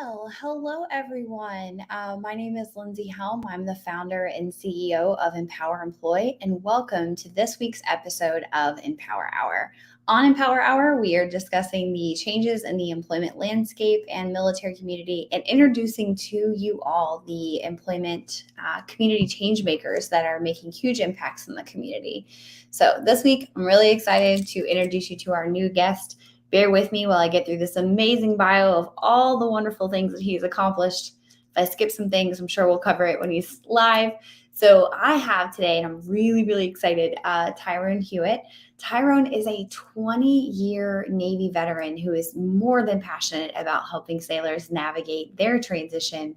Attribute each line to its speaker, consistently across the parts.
Speaker 1: Well, hello everyone. My name is Lindsay Helm. I'm the founder and CEO of Empower Employ, and welcome to this week's episode of Empower Hour. On Empower Hour, we are discussing the changes in the employment landscape and military community and introducing to you all the employment community change makers that are making huge impacts in the community. So this week, I'm really excited to introduce you to our new guest. Bear with me while I get through this amazing bio of all the wonderful things that he's accomplished. If I skip some things, I'm sure we'll cover it when he's live. So I have today, and I'm really, really excited, Tyrone Hewitt. Tyrone is a 20-year Navy veteran who is more than passionate about helping sailors navigate their transition.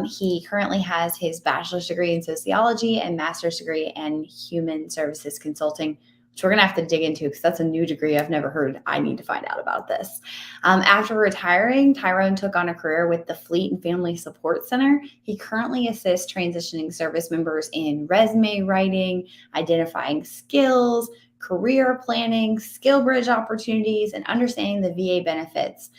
Speaker 1: He currently has his bachelor's degree in sociology and master's degree in human services consulting. So we're going to have to dig into because that's a new degree I've never heard. I need to find out about this. After retiring, Tyrone took on a career with the Fleet and Family Support Center. He currently assists transitioning service members in resume writing, identifying skills, career planning, skill bridge opportunities, and understanding the VA benefits.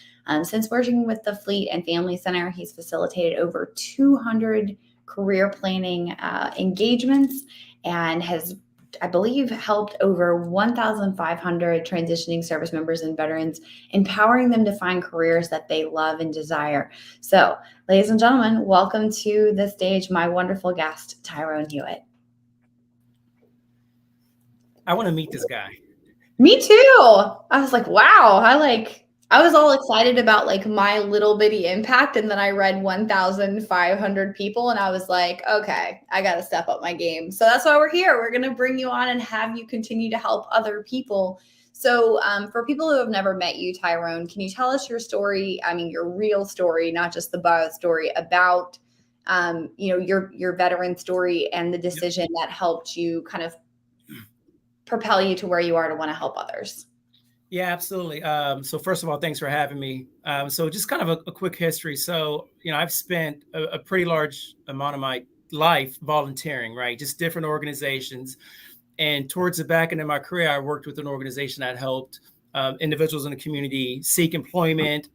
Speaker 1: Since working with the Fleet and Family Center, he's facilitated over 200 career planning engagements and has, I believe, helped over 1,500 transitioning service members and veterans, empowering them to find careers that they love and desire. So, ladies and gentlemen, welcome to the stage, my wonderful guest, Tyrone Hewitt.
Speaker 2: I want to meet this guy.
Speaker 1: Me too. I was like, wow. I was all excited about my little bitty impact. And then I read 1,500 people and I was like, okay, I got to step up my game. So that's why we're here. We're going to bring you on and have you continue to help other people. So for people who have never met you, Tyrone, can you tell us your story? I mean, your real story, not just the bio story about, your veteran story and the decision that helped you kind of propel you to where you are to want to help others.
Speaker 2: Yeah, absolutely. So first of all, thanks for having me. So just kind of a quick history. So, I've spent a pretty large amount of my life volunteering, right? Just different organizations. And towards the back end of my career, I worked with an organization that helped individuals in the community seek employment,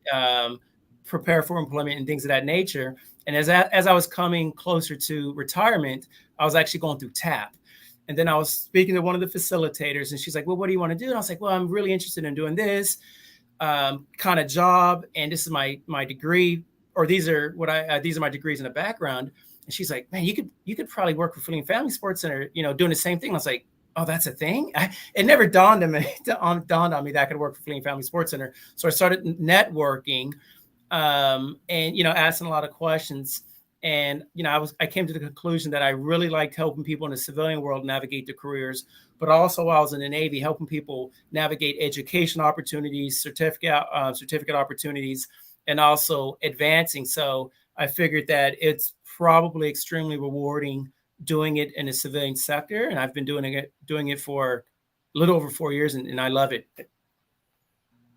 Speaker 2: prepare for employment and things of that nature. And as I was coming closer to retirement, I was actually going through TAP. And then I was speaking to one of the facilitators and she's like, well, what do you want to do? And I was like, well, I'm really interested in doing this kind of job. And this is my degree, or these are my degrees in the background. And she's like, man, you could probably work for Fleet and Family Sports Center, doing the same thing. I was like, oh, that's a thing. It never dawned on me that I could work for Fleet and Family Sports Center. So I started networking and, asking a lot of questions. And, I came to the conclusion that I really liked helping people in the civilian world navigate their careers, but also while I was in the Navy, helping people navigate education opportunities, certificate opportunities, and also advancing. So I figured that it's probably extremely rewarding doing it in the civilian sector. And I've been doing it for a little over 4 years and I love it.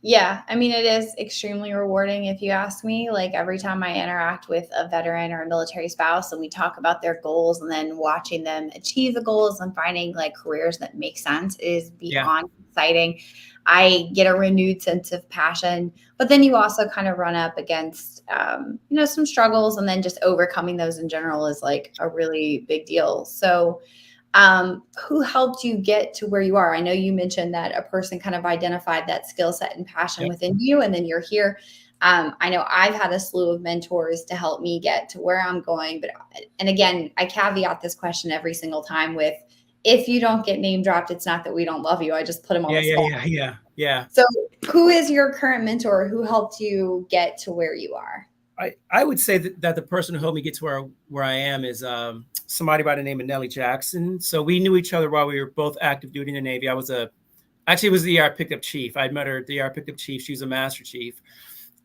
Speaker 1: Yeah, I mean, it is extremely rewarding if you ask me. Like every time I interact with a veteran or a military spouse and we talk about their goals and then watching them achieve the goals and finding careers that make sense is beyond exciting. I get a renewed sense of passion, but then you also kind of run up against, some struggles, and then just overcoming those in general is a really big deal. So who helped you get to where you are? I know you mentioned that a person kind of identified that skill set and passion within you, and then you're here. I know I've had a slew of mentors to help me get to where I'm going. And again, I caveat this question every single time with, if you don't get name dropped, it's not that we don't love you. I just put them on the spot.
Speaker 2: Yeah.
Speaker 1: So who is your current mentor who helped you get to where you are?
Speaker 2: I would say that the person who helped me get to where I am is somebody by the name of Nellie Jackson. So we knew each other while we were both active duty in the Navy. It was the year I picked up chief. I'd met her the year I picked up chief. She was a master chief.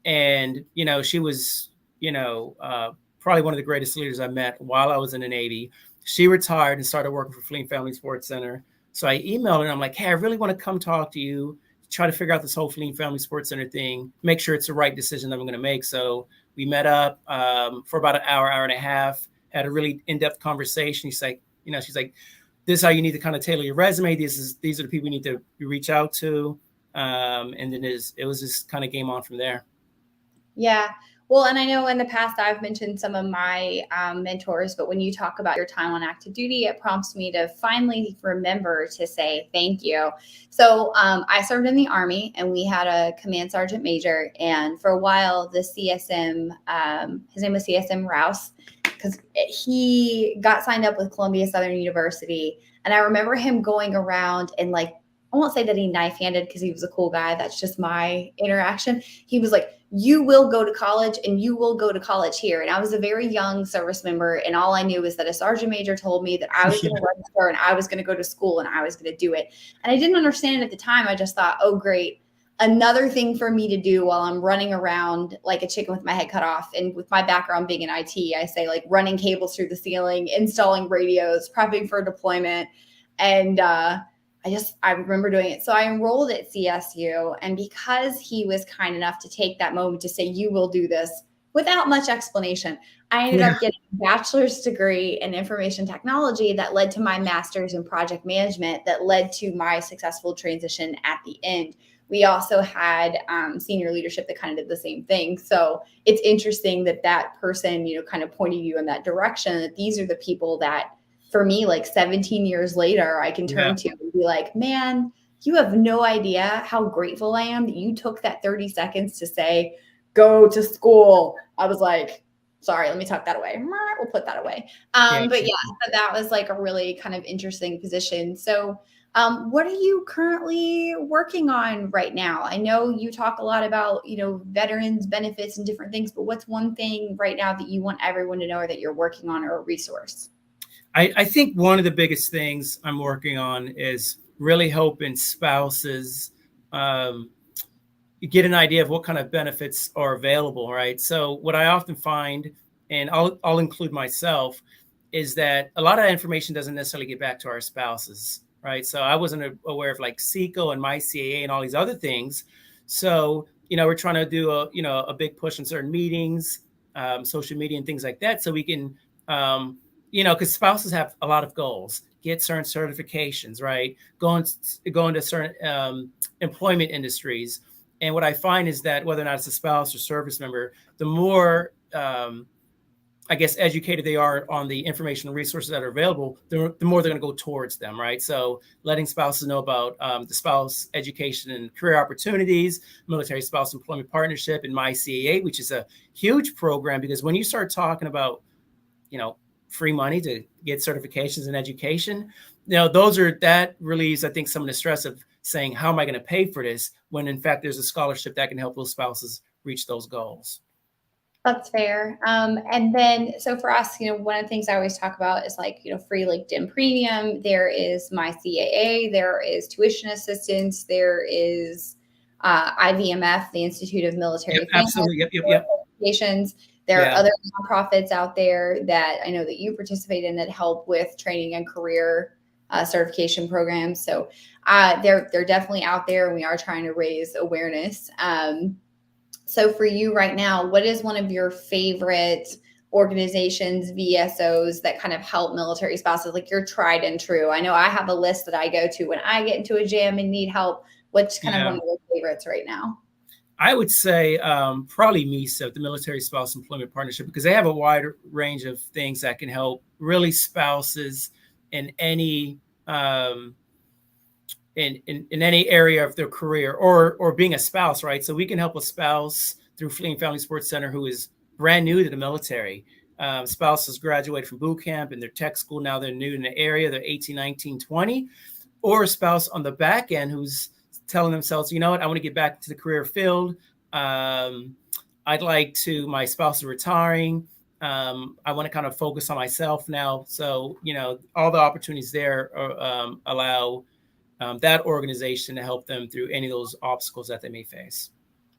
Speaker 2: And, she was, probably one of the greatest leaders I met while I was in the Navy. She retired and started working for Fleet and Family Sports Center. So I emailed her and I'm like, hey, I really want to come talk to you, try to figure out this whole Fleet and Family Sports Center thing, make sure it's the right decision that I'm going to make. So we met up for about an hour and a half, had a really in-depth conversation. She's like, this is how you need to kind of tailor your resume. These are the people you need to reach out to. And then it was just kind of game on from there.
Speaker 1: Yeah. Well, and I know in the past I've mentioned some of my mentors, but when you talk about your time on active duty, it prompts me to finally remember to say thank you. So I served in the Army, and we had a command sergeant major. And for a while, the CSM, his name was CSM Rouse, because he got signed up with Columbia Southern University. And I remember him going around and like, I won't say that he knife handed because he was a cool guy. That's just my interaction. He was like, you will go to college and you will go to college here. And I was a very young service member. And all I knew was that a sergeant major told me that I was going to register and I was going to go to school and I was going to do it. And I didn't understand it at the time. I just thought, oh, great. Another thing for me to do while I'm running around like a chicken with my head cut off. And with my background being in IT, I say like running cables through the ceiling, installing radios, prepping for deployment. And, I remember doing it. So I enrolled at CSU, and because he was kind enough to take that moment to say, you will do this without much explanation, I ended up getting a bachelor's degree in information technology that led to my master's in project management that led to my successful transition at the end. We also had senior leadership that kind of did the same thing. So it's interesting that that person, kind of pointed you in that direction, that these are the people that, for me, like 17 years later, I can turn to and be like, man, you have no idea how grateful I am that you took that 30 seconds to say, go to school. I was like, sorry, let me tuck that away. We'll put that away. But yeah, that was like a really kind of interesting position. So what are you currently working on right now? I know you talk a lot about, veterans benefits and different things, but what's one thing right now that you want everyone to know or that you're working on, or a resource?
Speaker 2: I think one of the biggest things I'm working on is really helping spouses get an idea of what kind of benefits are available, right? So what I often find, and I'll include myself, is that a lot of information doesn't necessarily get back to our spouses, right? So I wasn't aware of like SECO and MyCAA and all these other things. So, we're trying to do a big push in certain meetings, social media and things like that. So we can, because spouses have a lot of goals, get certain certifications, right? Go into certain employment industries. And what I find is that whether or not it's a spouse or service member, the more, I guess, educated they are on the information and resources that are available, the more they're going to go towards them, right? So letting spouses know about the spouse education and career opportunities, military spouse employment partnership, and MyCAA, which is a huge program, because when you start talking about, free money to get certifications and education, that relieves, I think, some of the stress of saying, how am I going to pay for this? When in fact, there's a scholarship that can help those spouses reach those goals.
Speaker 1: That's fair. And then, so for us, one of the things I always talk about is like, free LinkedIn premium. There is MyCAA, there is tuition assistance, there is IVMF, the Institute of Military
Speaker 2: Absolutely. Yep.
Speaker 1: There are other nonprofits out there that I know that you participate in that help with training and career certification programs. So they're definitely out there, and we are trying to raise awareness. So for you right now, what is one of your favorite organizations, VSOs that kind of help military spouses, like your tried and true? I know I have a list that I go to when I get into a jam and need help. What's kind of one of your favorites right now?
Speaker 2: I would say probably MISA, the Military Spouse Employment Partnership, because they have a wide range of things that can help really spouses in any in any area of their career, or being a spouse, right? So we can help a spouse through Fleeing Family Sports Center who is brand new to the military. Spouses graduated from boot camp and they're tech school. Now they're new in the area. They're 18, 19, 20. Or a spouse on the back end who's telling themselves, you know what, I want to get back to the career field. My spouse is retiring. I want to kind of focus on myself now. So, all the opportunities there allow that organization to help them through any of those obstacles that they may face.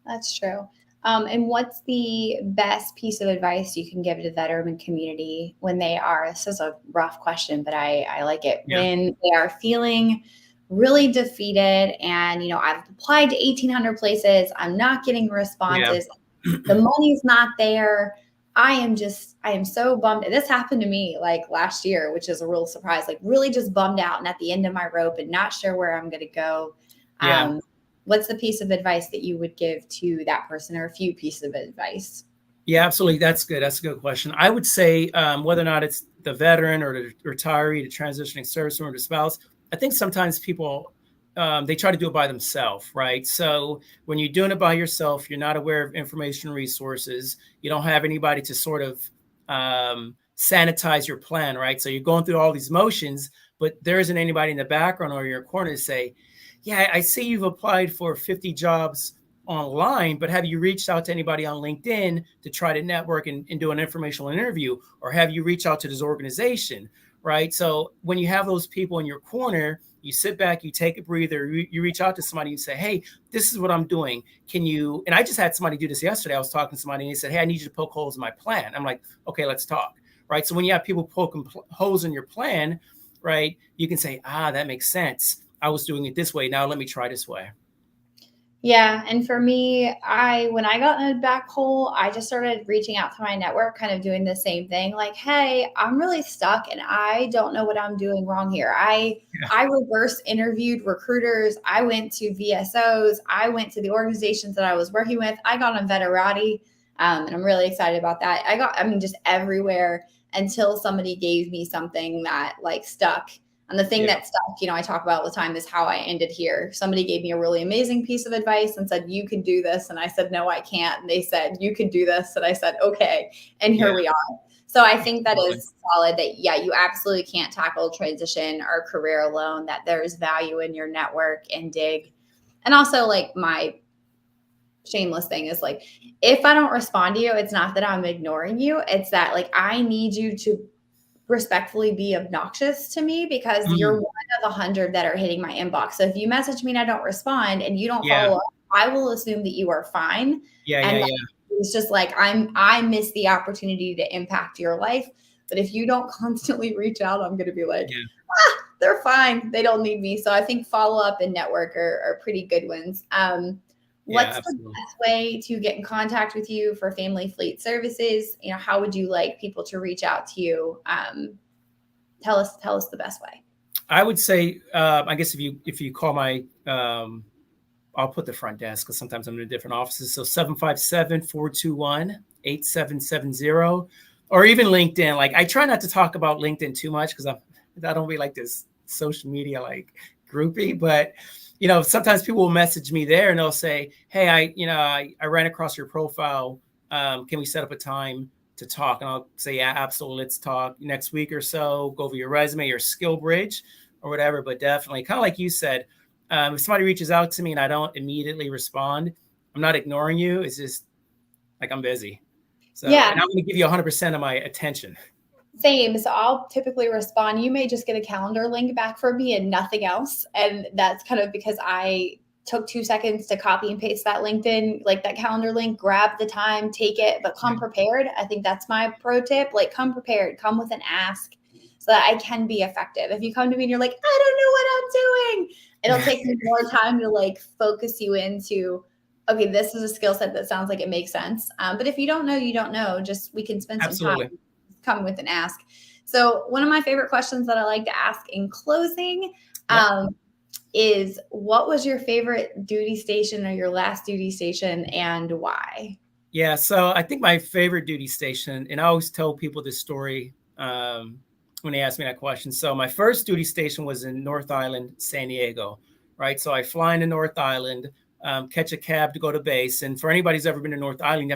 Speaker 1: That's true. And what's the best piece of advice you can give to the veteran community when they are, this is a rough question, but I like it, when they are feeling really defeated and, I've applied to 1,800 places, I'm not getting responses, the money's not there. I am so bummed. This happened to me like last year, which is a real surprise, like really just bummed out and at the end of my rope and not sure where I'm going to go. What's the piece of advice that you would give to that person, or a few pieces of advice?
Speaker 2: Yeah, absolutely. That's good. That's a good question. I would say whether or not it's the veteran or the retiree, the transitioning service member, the spouse, I think sometimes people they try to do it by themselves, right? So when you're doing it by yourself, you're not aware of information resources. You don't have anybody to sort of sanitize your plan, right? So you're going through all these motions, but there isn't anybody in the background or your corner to say, "Yeah, I see you've applied for 50 jobs online, but have you reached out to anybody on LinkedIn to try to network and do an informational interview? Or have you reached out to this organization?" Right. So when you have those people in your corner, you sit back, you take a breather, you reach out to somebody and say, "Hey, this is what I'm doing. Can you?" And I just had somebody do this yesterday. I was talking to somebody and he said, "Hey, I need you to poke holes in my plan." I'm like, "Okay, let's talk." Right. So when you have people poking holes in your plan, right, you can say, "Ah, that makes sense. I was doing it this way. Now let me try this way."
Speaker 1: Yeah, and for me, when I got in a back hole, I just started reaching out to my network, kind of doing the same thing. Like, hey, I'm really stuck and I don't know what I'm doing wrong here.
Speaker 2: Yeah.
Speaker 1: I reverse interviewed recruiters. I went to VSOs. I went to the organizations that I was working with. I got on Veterati, and I'm really excited about that. I mean, just everywhere until somebody gave me something that like stuck. And the thing
Speaker 2: Yeah.
Speaker 1: that stuck, I talk about all the time is how I ended here. Somebody gave me a really amazing piece of advice and said, "You can do this." And I said, "No, I can't." And they said, "You can do this." And I said, "Okay." And
Speaker 2: Yeah.
Speaker 1: here we are. So I think that
Speaker 2: Absolutely.
Speaker 1: is solid that, yeah, you absolutely can't tackle transition or career alone, that there's value in your network and dig. And also, like, my shameless thing is like, if I don't respond to you, it's not that I'm ignoring you. It's that like I need you to respectfully be obnoxious to me because you're
Speaker 2: Mm,
Speaker 1: one of 100 that are hitting my inbox. So if you message me and I don't respond and you don't
Speaker 2: yeah.
Speaker 1: follow up, I will assume that you are fine.
Speaker 2: Yeah,
Speaker 1: And
Speaker 2: yeah,
Speaker 1: that
Speaker 2: yeah.
Speaker 1: it's just like I miss the opportunity to impact your life. But if you don't constantly reach out, I'm gonna be like,
Speaker 2: Yeah.
Speaker 1: they're fine. They don't need me. So I think follow up and network are pretty good ones.
Speaker 2: Yeah,
Speaker 1: What's the
Speaker 2: absolutely.
Speaker 1: best way to get in contact with you for family fleet services? How would you like people to reach out to you? Tell us the best way.
Speaker 2: I would say, I guess if you call my, I'll put the front desk because sometimes I'm in different offices. So 757-421-8770, or even LinkedIn. Like I try not to talk about LinkedIn too much because I don't be like this social media like groupie, but sometimes people will message me there and they'll say, "Hey, I ran across your profile. Can we set up a time to talk?" And I'll say, "Yeah, absolutely. Let's talk next week or so. Go over your resume, your skill bridge, or whatever." But definitely, kind of like you said, if somebody reaches out to me and I don't immediately respond, I'm not ignoring you. It's just like I'm busy. So,
Speaker 1: Yeah,
Speaker 2: and I'm going to give you 100% of my attention.
Speaker 1: same. So I'll typically respond. You may just get a calendar link back from me and nothing else. And that's kind of because I took 2 seconds to copy and paste that LinkedIn, like that calendar link, grab the time, take it, but come
Speaker 2: Yeah,
Speaker 1: prepared. I think that's my pro tip. Like, come prepared, come with an ask so that I can be effective. If you come to me and you're like, "I don't know what I'm doing," it'll
Speaker 2: yeah,
Speaker 1: take me more time to like focus you into, okay, this is a skill set that sounds like it makes sense. But if you don't know, you don't know. Just we can spend some time
Speaker 2: absolutely.
Speaker 1: come with an ask. So one of my favorite questions that I like to ask in closing
Speaker 2: Yep.
Speaker 1: um, is, what was your favorite duty station or your last duty station and why?
Speaker 2: Yeah. So I think my favorite duty station, and I always tell people this story when they ask me that question. So my first duty station was in North Island, San Diego, right? So I fly into North Island, catch a cab to go to base. And for anybody who's ever been to North Island,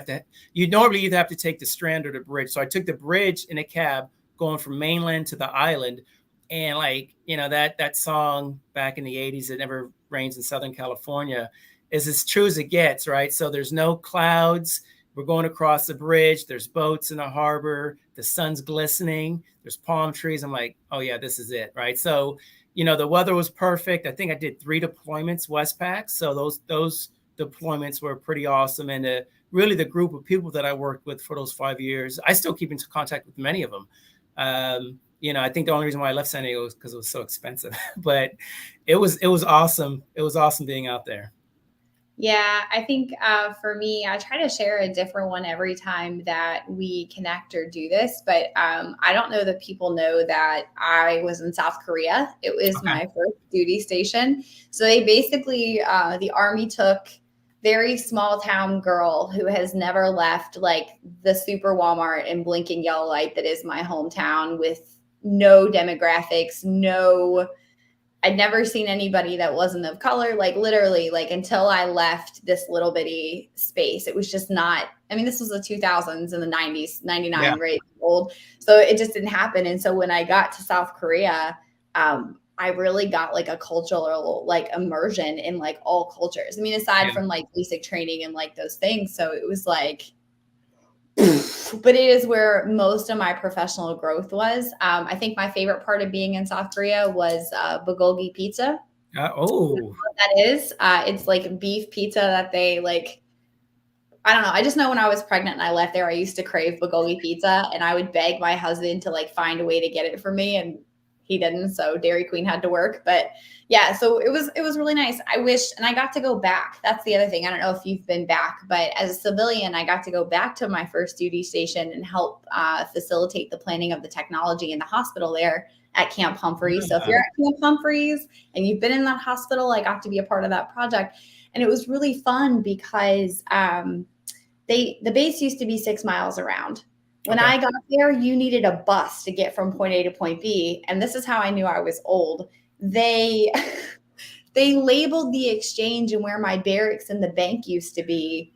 Speaker 2: you normally either have to take the Strand or the bridge. So I took the bridge in a cab going from mainland to the island. And like, that song back in the 80s, "It Never Rains in Southern California," is as true as it gets, right? So there's no clouds. We're going across the bridge. There's boats in the harbor. The sun's glistening. There's palm trees. I'm like, oh yeah, this is it, right? So, the weather was perfect. I think I did 3 deployments Westpac. So those deployments were pretty awesome. And really the group of people that I worked with for those 5 years, I still keep in contact with many of them. I think the only reason why I left San Diego was because it was so expensive, but it was awesome. It was awesome being out there.
Speaker 1: Yeah, I think for me, I try to share a different one every time that we connect or do this. But I don't know that people know that I was in South Korea. It was
Speaker 2: Okay.
Speaker 1: my first duty station. So they basically, the Army took very small town girl who has never left like the super Walmart and blinking yellow light that is my hometown, with no demographics, I'd never seen anybody that wasn't of color, like literally, like until I left this little bitty space. It was just not, I mean, this was the 2000s and the 90s, 99, right? Old. So it just didn't happen. And so when I got to South Korea, I really got like a cultural like immersion in like all cultures. I mean, aside from like basic training and like those things. So it was like, but it is where most of my professional growth was. I think my favorite part of being in South Korea was bulgogi pizza.
Speaker 2: Oh,
Speaker 1: that is. It's like beef pizza that they like. I don't know. I just know when I was pregnant and I left there, I used to crave bulgogi pizza, and I would beg my husband to like find a way to get it for me, and he didn't. So Dairy Queen had to work. But yeah, so it was really nice. I wish, and I got to go back. That's the other thing. I don't know if you've been back, but as a civilian, I got to go back to my first duty station and help facilitate the planning of the technology in the hospital there at Camp Humphreys. So if you're at Camp Humphreys and you've been in that hospital, I got to be a part of that project. And it was really fun because the base used to be 6 miles around. When I got there, you needed a bus to get from point A to point B. And this is how I knew I was old. They labeled the exchange and where my barracks and the bank used to be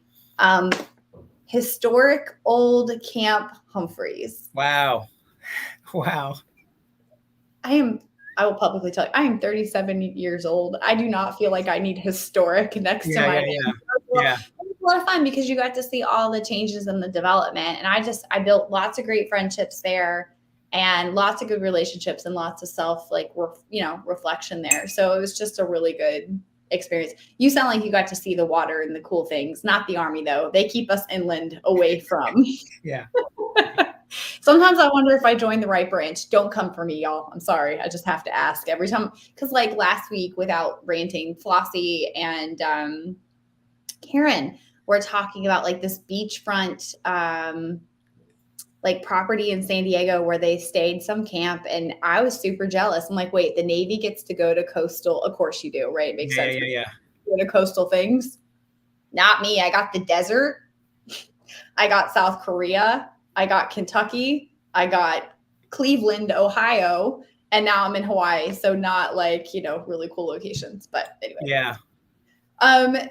Speaker 1: historic old Camp Humphreys.
Speaker 2: Wow.
Speaker 1: I will publicly tell you, I am 37 years old. I do not feel like I need historic next to my name.
Speaker 2: Yeah.
Speaker 1: A lot of fun because you got to see all the changes in the development, and I built lots of great friendships there and lots of good relationships and lots of self reflection there. So it was just a really good experience. You sound like you got to see the water and the cool things. Not the Army though. They keep us inland away from.
Speaker 2: Yeah.
Speaker 1: Sometimes I wonder if I joined the right branch. Don't come for me, y'all. I'm sorry. I just have to ask every time. Because like last week, without ranting, Flossie and Karen were talking about like this beachfront like property in San Diego where they stayed some camp, and I was super jealous. I'm like, wait, the Navy gets to go to coastal. Of course you do, right? It makes sense.
Speaker 2: Yeah.
Speaker 1: Go to coastal things. Not me. I got the desert. I got South Korea. I got Kentucky. I got Cleveland, Ohio, and now I'm in Hawaii. So not like, really cool locations, but anyway.
Speaker 2: Yeah.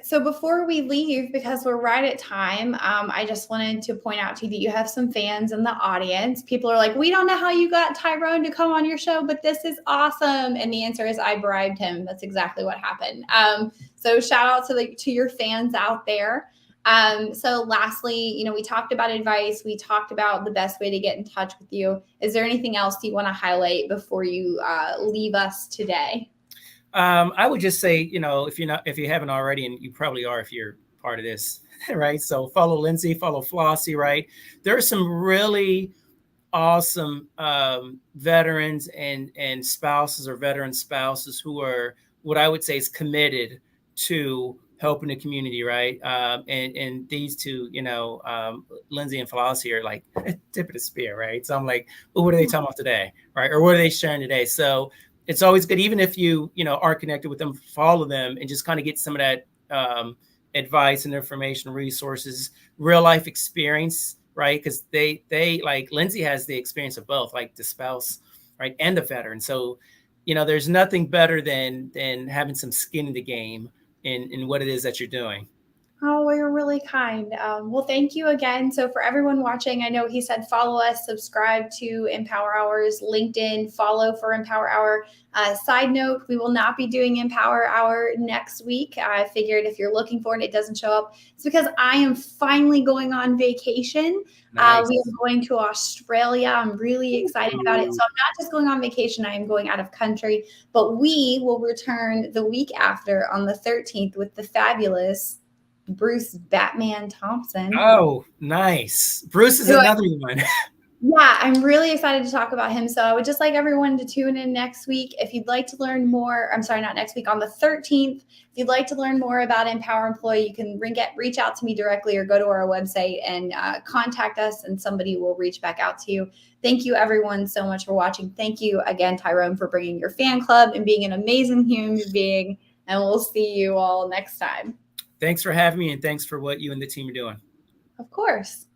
Speaker 1: So before we leave, because we're right at time, I just wanted to point out to you that you have some fans in the audience. People are like, we don't know how you got Tyrone to come on your show, but this is awesome. And the answer is I bribed him. That's exactly what happened. So shout out to your fans out there. So lastly, we talked about advice. We talked about the best way to get in touch with you. Is there anything else you want to highlight before you leave us today?
Speaker 2: I would just say, if you haven't already, and you probably are if you're part of this, right? So follow Lindsay, follow Flossie, right? There are some really awesome veterans and spouses or veteran spouses who are what I would say is committed to helping the community, right? And these two, Lindsay and Flossie are like tip of the spear, right? So I'm like, well, what are they talking about today, right? Or what are they sharing today? So it's always good, even if you are connected with them, follow them and just kind of get some of that advice and information, resources, real life experience, right? Because they like Lindsay has the experience of both, like the spouse, right, and the veteran. So there's nothing better than having some skin in the game in what it is that you're doing.
Speaker 1: Oh, well, you're really kind. Well, thank you again. So for everyone watching, I know he said follow us, subscribe to Empower Hours, LinkedIn, follow for Empower Hour. Side note, we will not be doing Empower Hour next week. I figured if you're looking for it, it doesn't show up. It's because I am finally going on vacation.
Speaker 2: Nice.
Speaker 1: We are going to Australia. I'm really excited about it. So I'm not just going on vacation. I am going out of country, but we will return the week after on the 13th with the fabulous Bruce Batman Thompson.
Speaker 2: Oh, nice. Bruce is another one.
Speaker 1: Yeah, I'm really excited to talk about him. So I would just like everyone to tune in next week. If you'd like to learn more, I'm sorry, not next week, on the 13th. If you'd like to learn more about Empower Employee, you can reach out to me directly or go to our website and contact us, and somebody will reach back out to you. Thank you, everyone, so much for watching. Thank you again, Tyrone, for bringing your fan club and being an amazing human being. And we'll see you all next time.
Speaker 2: Thanks for having me, and thanks for what you and the team are doing.
Speaker 1: Of course.